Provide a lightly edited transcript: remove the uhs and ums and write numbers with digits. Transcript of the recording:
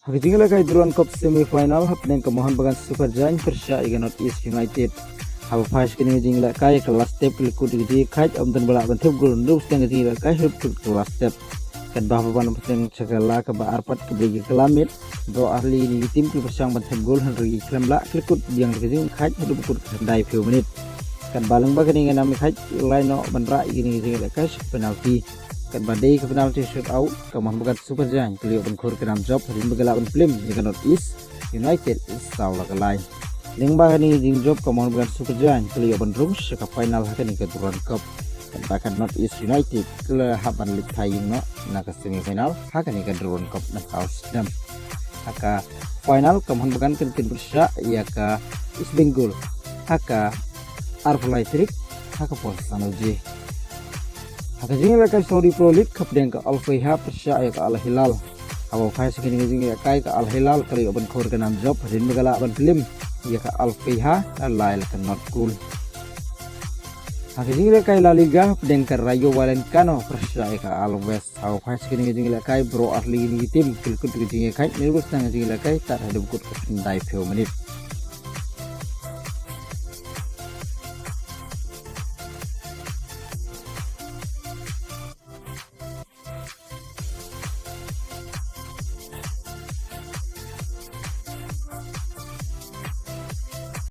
Haka jingialehkai drone cup semi-final happening ke Mohon Bagan Super Giant Persha iga NorthEast United. Haba faiz kini jingialehkai kelas step likut jingialehkai omdan balak bantep gol nduk steng jingialehkai hipkut kelas step. Kan bahwa ban peteng segala ke arpat ke bagi kelamit bro ahli ni tim ke persang bantep gol henry klemla likut yang jingialehkai hipkut kendai 10 menit. Kan balang bagani ngana mi khai laino bandra igini jingialehkai penalti. Kan badai ke penalti shoot out ke Mohon Bagan Super Giant beliau benkur ke dalam job hari bergelak film jika NorthEast United install lagalai. Lingba ni jing job ke Mohon Bagan Super Giant beliau benrum ke final hakani ke turun cup. Dan bahkan NorthEast United ke haban lig tayung no na ke semifinal hakani ke turun cup na kaos dam. Haka final ke Mohon Bagan ke bersya ia ke East Bengal haka Arfulai trik haka pos sanoji. Haka jingialehkai Saudi Pro League kapten ke Al-Hillal percaya ke Al-Hillal. Haba faiz kini jingialehkai ke Al-Hillal kali open kor ke 6 job hadin bergelak film ia ke Al-Hillal lail ke Northcool. Haka jingialehkai La Liga kapten ke Rayo Vallecano percaya ke Al-West. Haba faiz kini jingialehkai bro ahli ni tim kilkut jingialehkai nirus nang jingialehkai tak ada bukut ke kendai 10 menit.